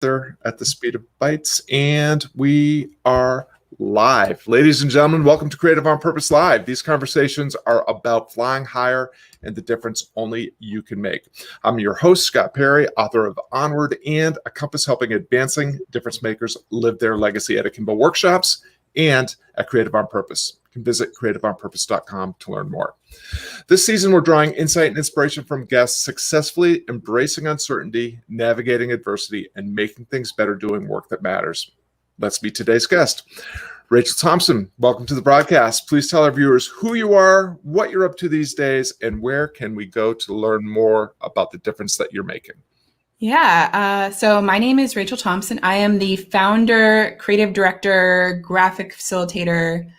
There at the speed of bites, and we are live. Ladies and gentlemen, welcome to Creative on Purpose Live. These conversations are about flying higher and the difference only you can make. I'm your host, Scott Perry, author of Onward and A Compass Helping Advancing Difference Makers Live Their Legacy at Akimbo Workshops and at Creative on Purpose. You can visit creativeonpurpose.com to learn more. This season, we're drawing insight and inspiration from guests successfully embracing uncertainty, navigating adversity, and making things better doing work that matters. Let's meet today's guest. Rachel Thompson, welcome to the broadcast. Please tell our viewers who you are, what you're up to these days, and where can we go to learn more about the difference that you're making. So my name is Rachel Thompson. I am the founder, creative director, graphic facilitator,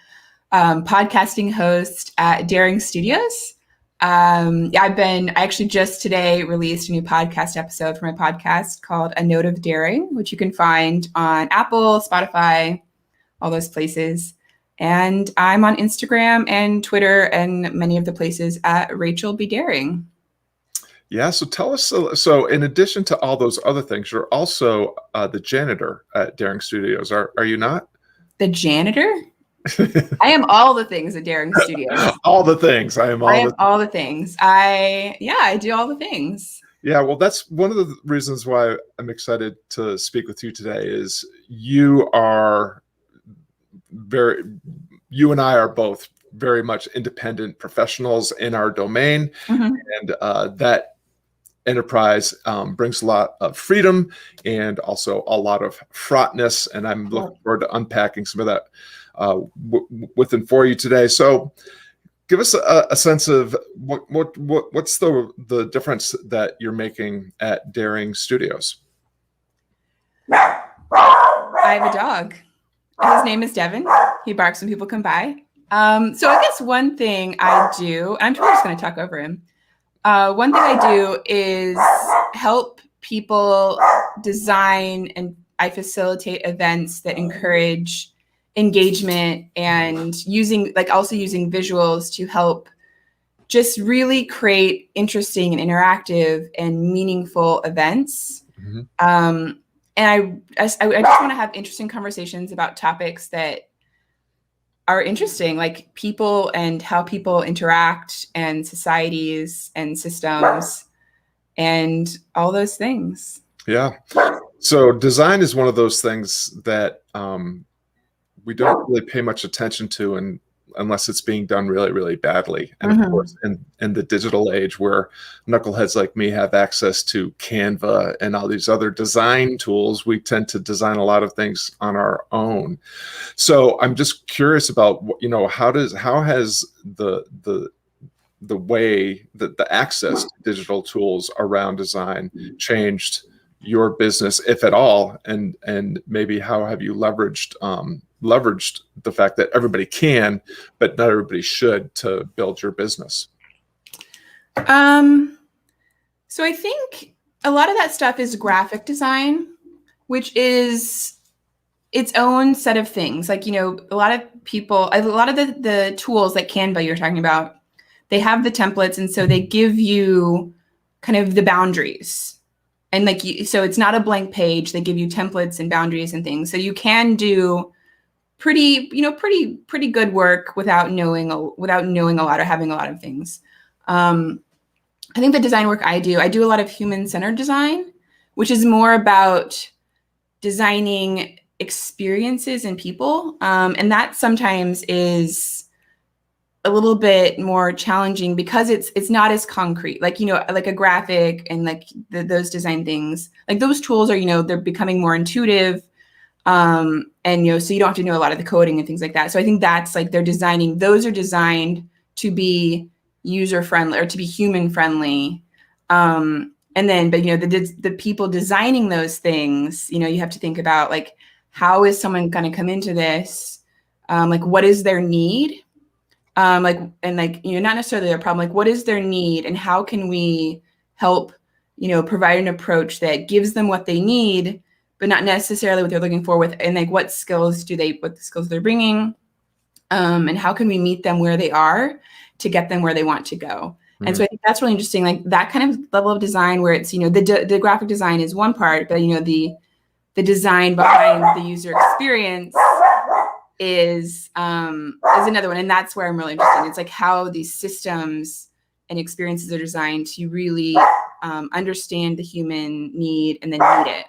podcasting host at Daring Studios. I actually just today released a new podcast episode for my podcast called A Note of Daring, which you can find on Apple, Spotify, all those places. And I'm on Instagram and Twitter and many of the places at Rachel B. Daring. Yeah, so tell us, so in addition to all those other things, you're also the janitor at Daring Studios, are you not? The janitor? I am all the things at Daring Studios. All the things. I am all the things. I do all the things. Yeah, well, that's one of the reasons why I'm excited to speak with you today is you and I are both very much independent professionals in our domain. Mm-hmm. And that enterprise brings a lot of freedom and also a lot of fraughtness. And I'm looking forward to unpacking some of that with and for you today. So give us a sense of what's the difference that you're making at Daring Studios. I have a dog. His name is Devin. He barks when people come by. So I guess one thing I do, I'm probably just going to talk over him. One thing I do is help people design, and I facilitate events that encourage engagement and using visuals to help just really create interesting and interactive and meaningful events. Mm-hmm. And I just want to have interesting conversations about topics that are interesting, like people and how people interact and societies and systems and all those things. Yeah. So design is one of those things that we don't really pay much attention to unless it's being done really, really badly. And mm-hmm. Of course, in the digital age where knuckleheads like me have access to Canva and all these other design tools, we tend to design a lot of things on our own. So I'm just curious about, how has the way that the access to digital tools around design changed your business, if at all, and maybe how have you leveraged the fact that everybody can, but not everybody should, to build your business? So I think a lot of that stuff is graphic design, which is its own set of things. Like, a lot of the tools like Canva you're talking about, they have the templates. And so they give you kind of the boundaries. And so it's not a blank page. They give you templates and boundaries and things. So you can do pretty good work without knowing a lot or having a lot of things. I think the design work I do a lot of human-centered design, which is more about designing experiences in people. And that sometimes is a little bit more challenging because it's not as concrete, like a graphic and those design things, like those tools are, they're becoming more intuitive. And, so you don't have to know a lot of the coding and things like that. So I think that's those are designed to be user friendly or to be human friendly. But the people designing those things, you have to think about how is someone going to come into this? What is their need? Not necessarily their problem, what is their need and how can we help, provide an approach that gives them what they need, but not necessarily what they're looking for and what skills they're bringing, and how can we meet them where they are to get them where they want to go. Mm-hmm. And so I think that's really interesting, that kind of level of design where it's, the graphic design is one part, but, the design behind the user experience is another one. And that's where I'm really interested. It's like how these systems and experiences are designed to really understand the human need and then meet it.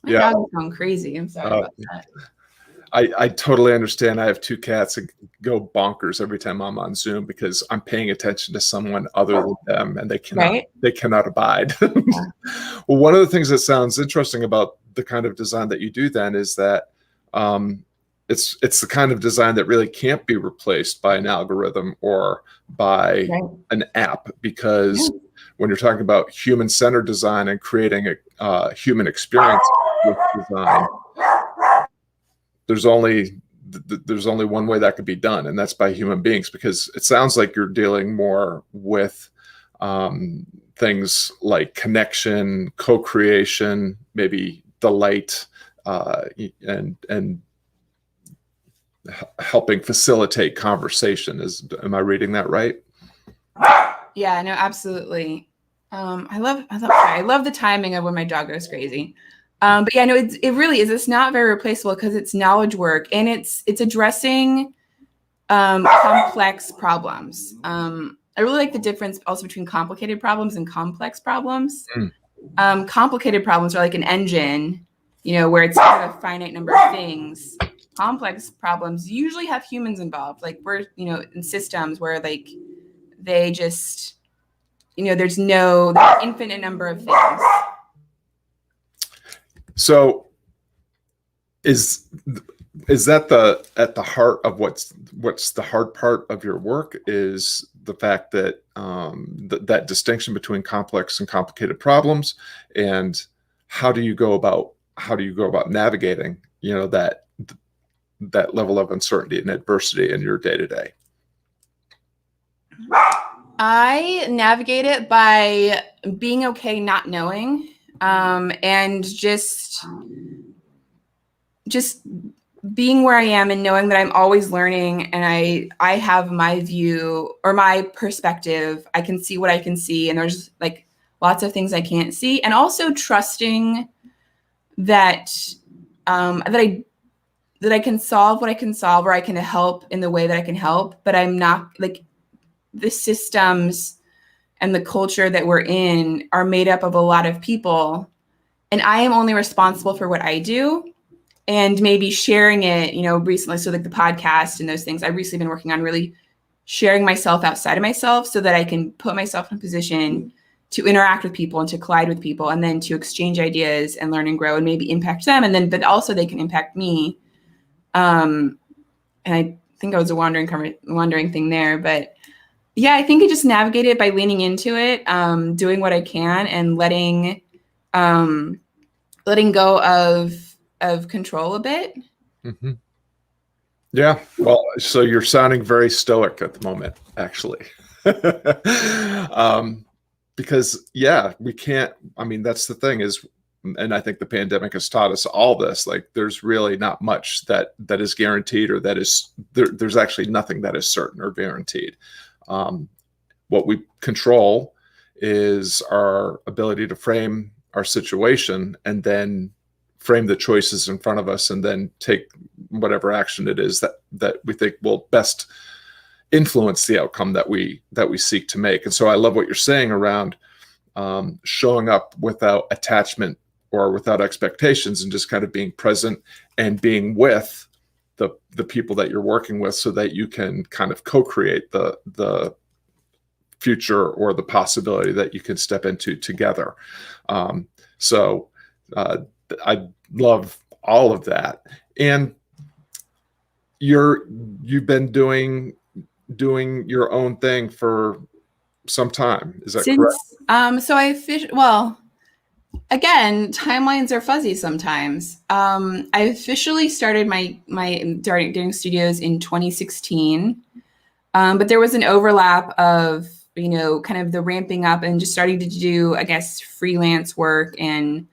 My dog is going crazy. I'm sorry about that. I totally understand. I have 2 cats that go bonkers every time I'm on Zoom because I'm paying attention to someone other than them, and they cannot abide. Well, one of the things that sounds interesting about the kind of design that you do then is that it's the kind of design that really can't be replaced by an algorithm or by an app, because when you're talking about human-centered design and creating a human experience with design, there's only one way that could be done, and that's by human beings, because it sounds like you're dealing more with things like connection, co-creation, maybe delight, and helping facilitate conversation. Am I reading that right? Yeah, no, absolutely. I love the timing of when my dog goes crazy. But yeah, no, it really is. It's not very replaceable because it's knowledge work, and it's addressing complex problems. I really like the difference also between complicated problems and complex problems. Complicated problems are like an engine, where it's kind of a finite number of things. Complex problems usually have humans involved. Like we're, in systems where like they just, there's infinite number of things. So is that at the heart of what's the hard part of your work, is the fact that that distinction between complex and complicated problems, and how do you go about navigating that level of uncertainty and adversity in your day-to-day? I navigate it by being okay not knowing, and just being where I am and knowing that I'm always learning, and I have my view or my perspective. I can see what I can see, and there's like lots of things I can't see, and also trusting that that I can solve what I can solve, or I can help in the way that I can help, but I'm not like the systems and the culture that we're in are made up of a lot of people, and I am only responsible for what I do and maybe sharing it, recently. So like the podcast and those things, I've recently been working on really sharing myself outside of myself so that I can put myself in a position to interact with people and to collide with people, and then to exchange ideas and learn and grow and maybe impact them. But also they can impact me. And I think I was a wandering thing there, but yeah, I think I just navigate it by leaning into it, doing what I can, and letting go of control a bit. Mm-hmm. Yeah. Well, so you're sounding very stoic at the moment, actually. Because we can't, that's the thing is, and I think the pandemic has taught us all this, like there's really not much that is guaranteed, or that is there's actually nothing that is certain or guaranteed. What we control is our ability to frame our situation, and then frame the choices in front of us, and then take whatever action it is that we think will best influence the outcome that we seek to make. And so I love what you're saying around showing up without attachment or without expectations, and just kind of being present and being with the people that you're working with, so that you can kind of co-create the future or the possibility that you can step into together. So I love all of that. And you've been doing your own thing for some time. Is that correct? So again, timelines are fuzzy sometimes. I officially started my doing studios in 2016, but there was an overlap of kind of the ramping up and just starting to do, I guess, freelance work, and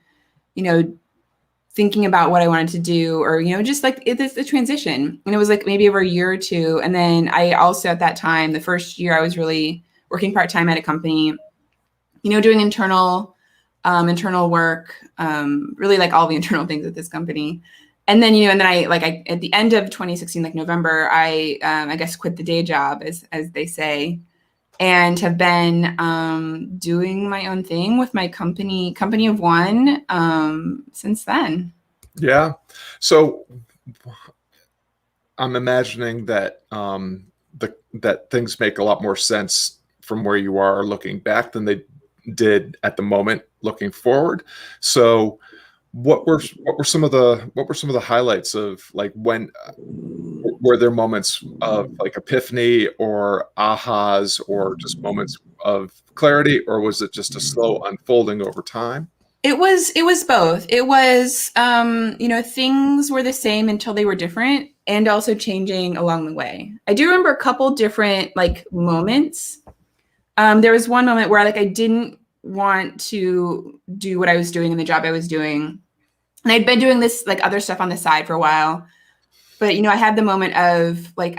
thinking about what I wanted to do, or just like it's the transition. And it was like maybe over a year or two, and then I also at that time, the first year, I was really working part-time at a company, doing internal internal work, really like all the internal things at this company. And then, and then I at the end of 2016, like November, I guess quit the day job, as they say, and have been doing my own thing with my company of one, since then. Yeah. So I'm imagining that that things make a lot more sense from where you are looking back than they did at the moment looking forward. So what were some of the highlights of, like, when were there moments of like epiphany or ahas or just moments of clarity, or was it just a slow unfolding over time? It was both. It was, things were the same until they were different, and also changing along the way. I do remember a couple different like moments. There was one moment where I didn't want to do what I was doing in the job I was doing. And I'd been doing this like other stuff on the side for a while. But, I had the moment of I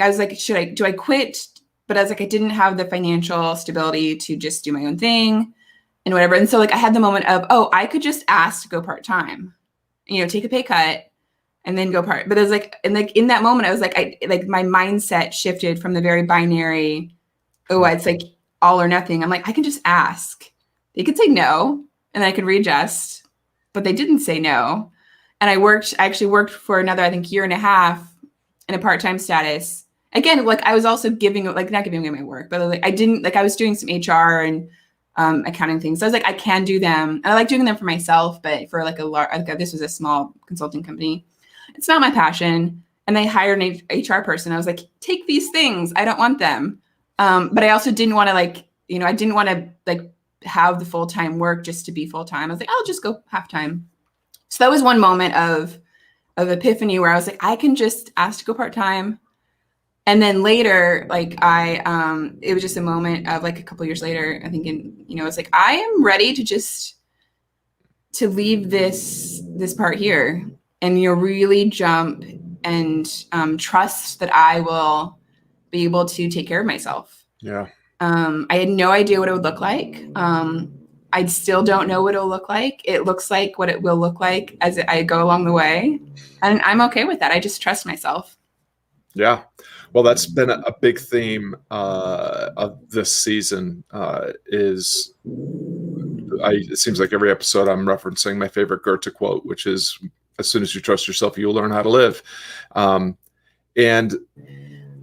was like, do I quit? But I was like, I didn't have the financial stability to just do my own thing and whatever. And so I had the moment of, oh, I could just ask to go part-time, take a pay cut and then go part. But it was in that moment, I was my mindset shifted from the very binary, oh, it's like all or nothing. I'm like, I can just ask. They could say no, and I could readjust, but they didn't say no. And I actually worked for another, I think, year and a half in a part-time status. Again, I was also not giving away my work, but I was doing some HR and accounting things. So I was I can do them. And I like doing them for myself, but for this was a small consulting company. It's not my passion. And they hired an HR person. I was like, take these things. I don't want them. But I also didn't want to I didn't want to have the full-time work just to be full-time. I was like, I'll just go half-time. So that was one moment of epiphany where I was like, I can just ask to go part-time. And then later, it was just a moment of a couple years later, I think, I was like, I am ready to leave this part here and, really jump and trust that I will be able to take care of myself. Yeah. I had no idea what it would look like. I still don't know what it'll look like. It looks like what it will look like as I go along the way. And I'm okay with that. I just trust myself. Yeah. Well, that's been a big theme of this season. It seems like every episode I'm referencing my favorite Goethe quote, which is, as soon as you trust yourself, you'll learn how to live. And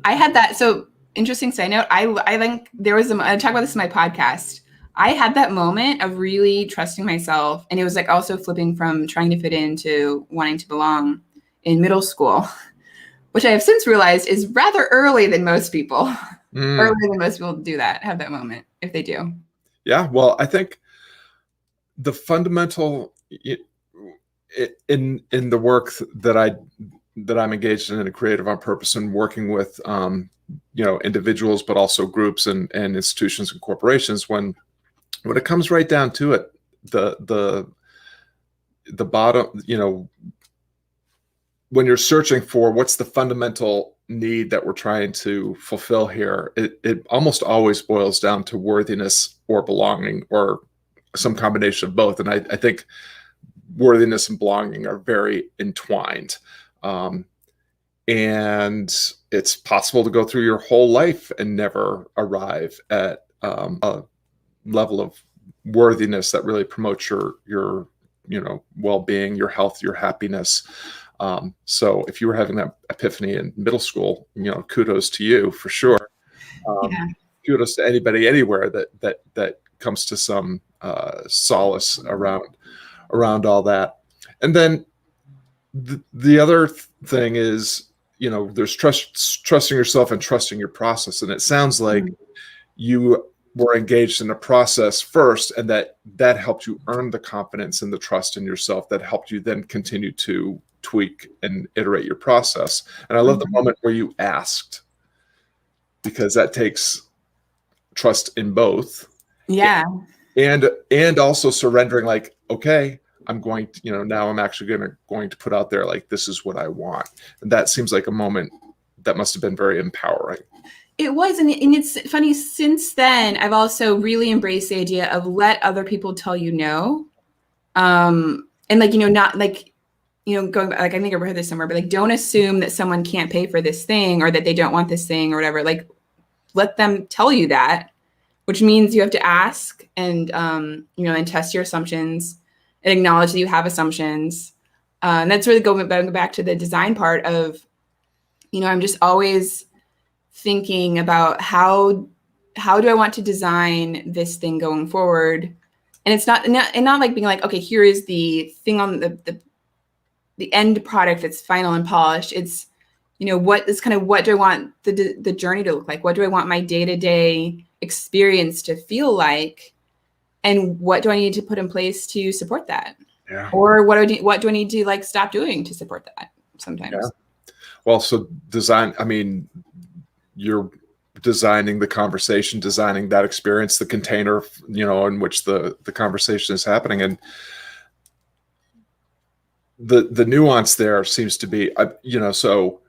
I had that. So interesting side note. I think there was I talk about this in my podcast. I had that moment of really trusting myself. And it was also flipping from trying to fit in to wanting to belong in middle school, which I have since realized is rather early than most people. Earlier than most people do that, have that moment, if they do. Yeah. Well, I think the fundamental in the work that I'm engaged in a creative on purpose and working with, individuals, but also groups and institutions and corporations, when it comes right down to it, the bottom, when you're searching for what's the fundamental need that we're trying to fulfill here, it almost always boils down to worthiness or belonging or some combination of both. And I think worthiness and belonging are very entwined. And it's possible to go through your whole life and never arrive at a level of worthiness that really promotes your well-being, your health, your happiness. So if you were having that epiphany in middle school, kudos to you for sure. Kudos to anybody anywhere that comes to some solace around all that. And then the other thing is, there's trusting yourself and trusting your process. And it sounds like you were engaged in a process first, and that helped you earn the confidence and the trust in yourself that helped you then continue to tweak and iterate your process. And I love the moment where you asked, because that takes trust in both. Yeah. And also surrendering, okay, I'm going to, now I'm actually going to put out there, this is what I want. And that seems like a moment that must have been very empowering. It was, and it's funny, since then, I've also really embraced the idea of let other people tell you no. And like, not like, going back, like, I think I read this somewhere, but like, don't assume that someone can't pay for this thing or that they don't want this thing or whatever. Like, let them tell you that, which means you have to ask and, and test your assumptions and acknowledge that you have assumptions. And that's really going back to the design part of, I'm just always thinking about how do I want to design this thing going forward. And it's not like being like, okay, here is the thing on the end product that's final and polished. It's, what do I want the journey to look like? What do I want my day-to-day experience to feel like? And what do I need to put in place to support that? Yeah. Or what do I need to like stop doing to support that sometimes? Yeah. Well, so design, I mean, you're designing the conversation, designing that experience, the container, in which the conversation is happening. And the nuance there seems to be, so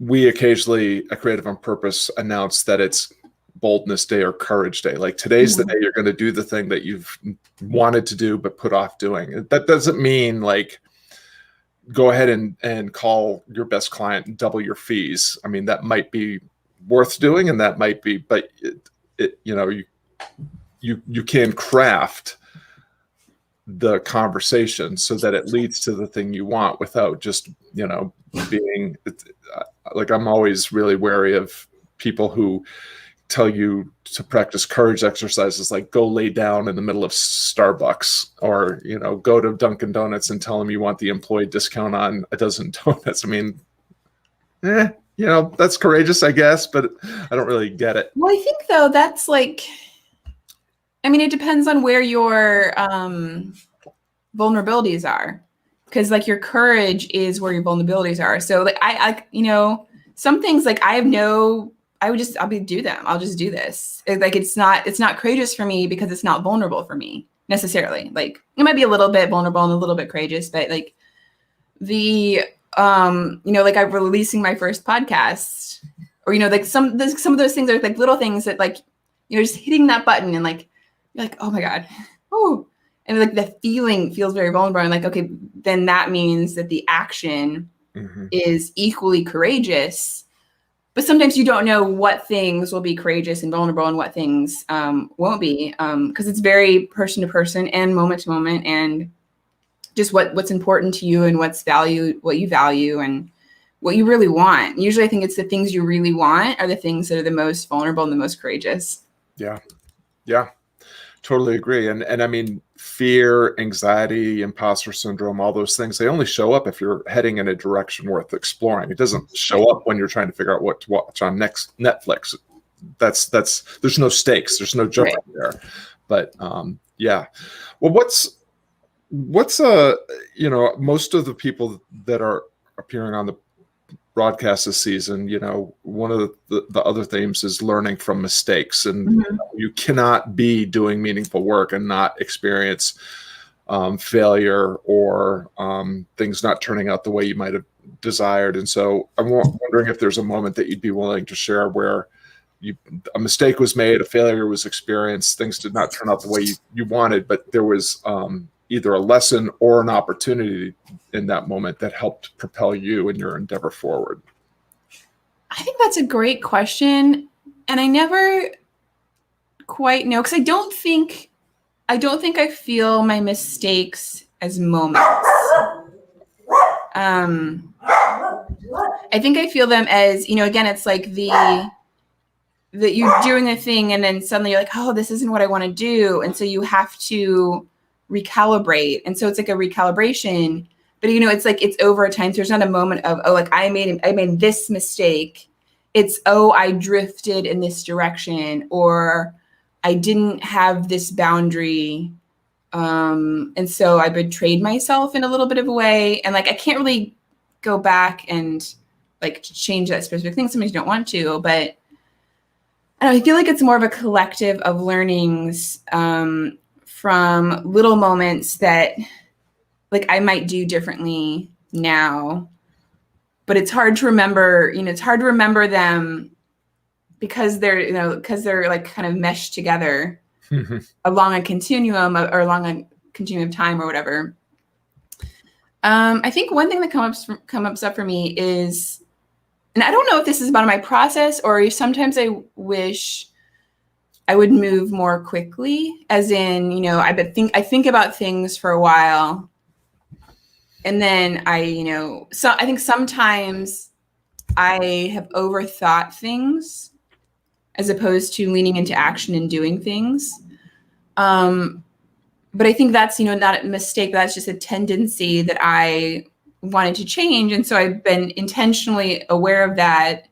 we occasionally at Creative on Purpose announce that it's Boldness Day or Courage Day. Like today's the day you're going to do the thing that you've wanted to do but put off doing. That doesn't mean like go ahead and call your best client and double your fees. I mean, that might be worth doing, and that might be, but you can craft the conversation so that it leads to the thing you want without just being like, I'm always really wary of people who tell you to practice courage exercises, like go lay down in the middle of Starbucks, or go to Dunkin' Donuts and tell them you want the employee discount on a dozen donuts. I mean, that's courageous, I guess, but I don't really get it. Well, I think though that's like, I mean, it depends on where your vulnerabilities are, because like your courage is where your vulnerabilities are. So like I some things like I'll do them. I'll just do this. Like it's not courageous for me because it's not vulnerable for me necessarily. Like it might be a little bit vulnerable and a little bit courageous, but like the like I'm releasing my first podcast, or like some of those things are like little things that like just hitting that button and like you're like, oh my god, oh, and like the feeling feels very vulnerable, and like, okay, then that means that the action is equally courageous. But sometimes you don't know what things will be courageous and vulnerable and what things won't be, because it's very person to person and moment to moment, and just what's important to you and what you value and what you really want. Usually I think it's the things you really want are the things that are the most vulnerable and the most courageous. Yeah. Totally agree. And I mean, fear, anxiety, imposter syndrome, all those things, they only show up if you're heading in a direction worth exploring. It doesn't show up when you're trying to figure out what to watch on next Netflix. That's there's no stakes. There's no jumping there. But yeah. Well, what's most of the people that are appearing on the broadcast this season, one of the other themes is learning from mistakes, and you cannot be doing meaningful work and not experience failure or things not turning out the way you might have desired. And so I'm wondering if there's a moment that you'd be willing to share where a mistake was made, a failure was experienced, things did not turn out the way you wanted, but there was either a lesson or an opportunity in that moment that helped propel you in your endeavor forward. I think that's a great question. And I never quite know, because I don't think I feel my mistakes as moments. I think I feel them as, again, it's like that you're doing a thing and then suddenly you're like, oh, this isn't what I want to do. And so you have to recalibrate. And so it's like a recalibration, but it's like, it's over time. So there's not a moment of, oh, like I made this mistake. It's, oh, I drifted in this direction, or I didn't have this boundary. And so I betrayed myself in a little bit of a way. And like, I can't really go back and like change that specific thing. Sometimes you don't want to, but I feel like it's more of a collective of learnings, from little moments that like I might do differently now, but it's hard to remember, it's hard to remember them because they're like kind of meshed together along a continuum or along a continuum of time or whatever. I think one thing that comes up for me is, and I don't know if this is about my process or sometimes I wish I would move more quickly, as in, you know, I think about things for a while, and then I think sometimes I have overthought things as opposed to leaning into action and doing things. But I think that's, not a mistake, but that's just a tendency that I wanted to change. And so I've been intentionally aware of that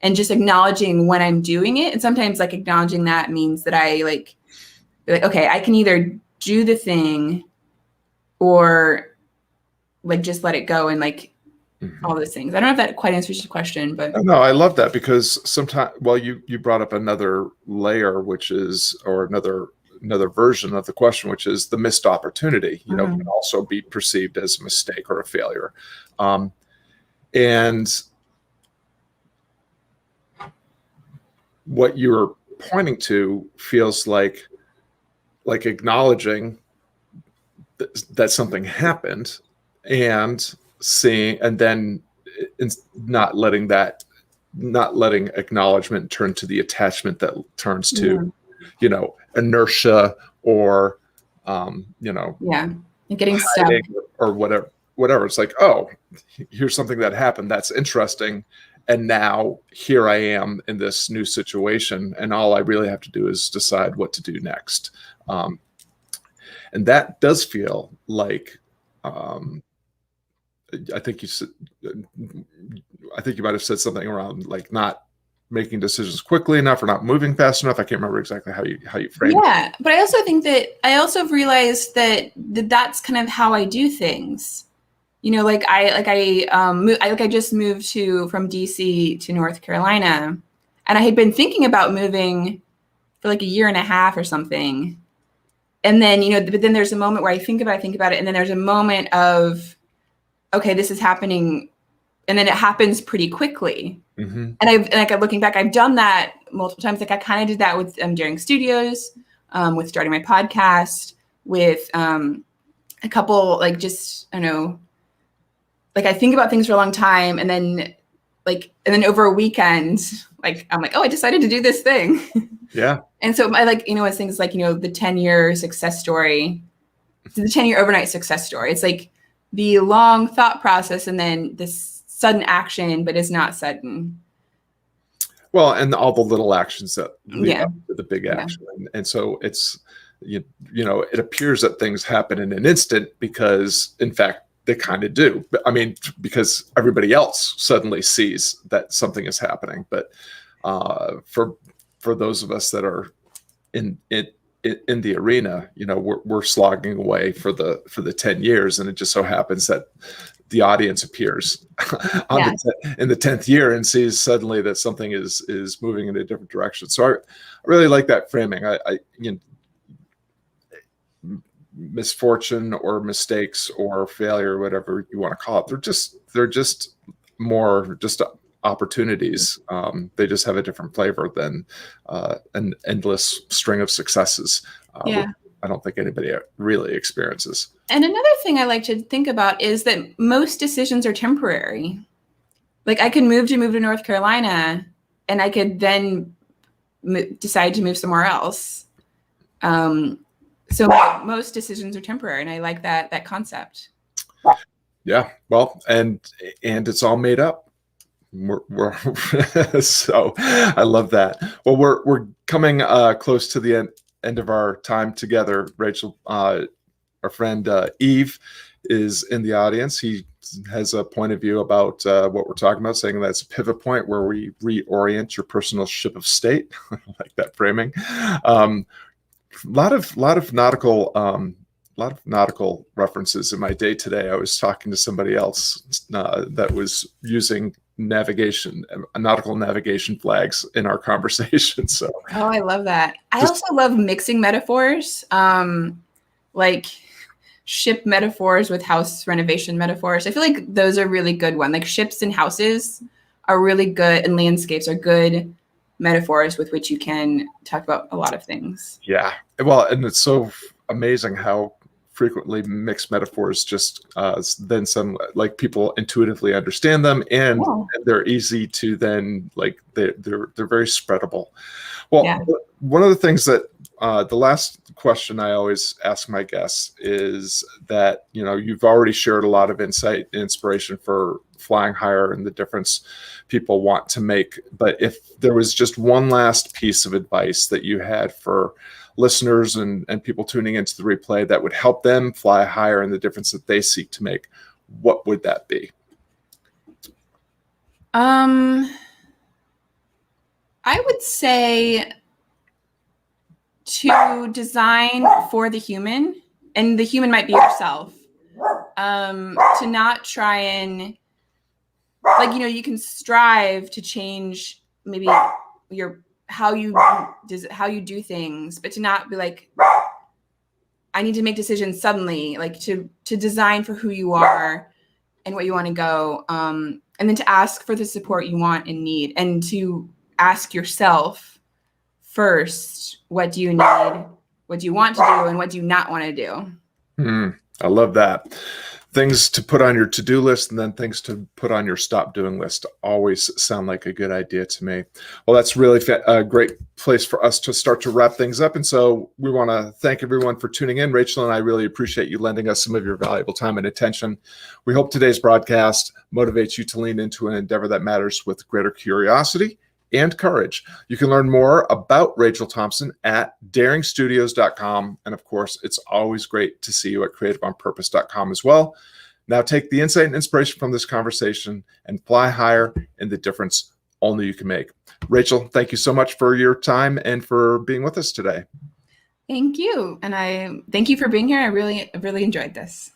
and just acknowledging when I'm doing it. And sometimes like acknowledging that means that I like, okay, I can either do the thing or like just let it go and like all those things. I don't know if that quite answers your question, but no, I love that, because sometimes, well, you brought up another layer, which is, or another version of the question, which is the missed opportunity, can also be perceived as a mistake or a failure. And what you're pointing to feels like acknowledging that something happened and seeing, and then not letting acknowledgement turn to the attachment that turns to, inertia or, and getting stuck or whatever. It's like, oh, here's something that happened. That's interesting. And now here I am in this new situation, and all I really have to do is decide what to do next. And that does feel like, I think you might have said something around like not making decisions quickly enough or not moving fast enough. I can't remember exactly how you framed it. Yeah, but I also think that I also realized that that's kind of how I do things. I just moved from DC to North Carolina, and I had been thinking about moving for like a year and a half or something. And then, but then there's a moment where I think about it, and then there's a moment of, okay, this is happening, and then it happens pretty quickly. And looking back, I've done that multiple times. Like I kind of did that with during studios, with starting my podcast, with a couple like just I don't know. Like I think about things for a long time, and then over a weekend, like I'm like, oh, I decided to do this thing. Yeah. And so I like, it's things like, the 10-year success story, the 10-year overnight success story. It's like the long thought process and then this sudden action, but it's not sudden. Well, and all the little actions that lead up to the big action. And so it's, it appears that things happen in an instant because in fact, they kind of do. I mean, because everybody else suddenly sees that something is happening. But for those of us that are in the arena, we're slogging away for the 10 years, and it just so happens that the audience appears in the 10th year and sees suddenly that something is moving in a different direction. So I really like that framing. Misfortune or mistakes or failure, whatever you want to call it, they're just more opportunities. They just have a different flavor than an endless string of successes. Which I don't think anybody really experiences. And another thing I like to think about is that most decisions are temporary. Like I could move to North Carolina, and I could then decide to move somewhere else. So most decisions are temporary, and I like that concept. Yeah, well, and it's all made up. We're so I love that. Well, we're coming close to the end of our time together. Rachel, our friend Eve is in the audience. He has a point of view about what we're talking about, saying that's a pivot point where we reorient your personal ship of state. I like that framing. Lot of nautical references in my day today. I was talking to somebody else that was using nautical navigation flags in our conversation. So, oh, I love that. I also love mixing metaphors, like ship metaphors with house renovation metaphors. I feel like those are really good ones. Like ships and houses are really good, and landscapes are good metaphors with which you can talk about a lot of things. Yeah. Well, and it's so amazing how frequently mixed metaphors just then some like people intuitively understand them, and they're easy to then like they're very spreadable. Well, one of the things that the last question I always ask my guests is that, you know, you've already shared a lot of insight and inspiration for flying higher and the difference people want to make. But if there was just one last piece of advice that you had for listeners and people tuning into the replay that would help them fly higher and the difference that they seek to make, what would that be? I would say to design for the human, and the human might be yourself. To not try and, like, you know, you can strive to change maybe how you do things, but to not be like, I need to make decisions suddenly, like to design for who you are and what you want to go. And then to ask for the support you want and need, and to ask yourself first, what do you need? What do you want to do? And what do you not want to do? I love that. Things to put on your to-do list and then things to put on your stop doing list always sound like a good idea to me. Well, that's really a great place for us to start to wrap things up. And so we want to thank everyone for tuning in. Rachel and I really appreciate you lending us some of your valuable time and attention. We hope today's broadcast motivates you to lean into an endeavor that matters with greater curiosity and courage. You can learn more about Rachel Thompson at daringstudios.com. And of course, it's always great to see you at creativeonpurpose.com as well. Now take the insight and inspiration from this conversation and fly higher in the difference only you can make. Rachel, thank you so much for your time and for being with us today. Thank you. And I thank you for being here. I really enjoyed this.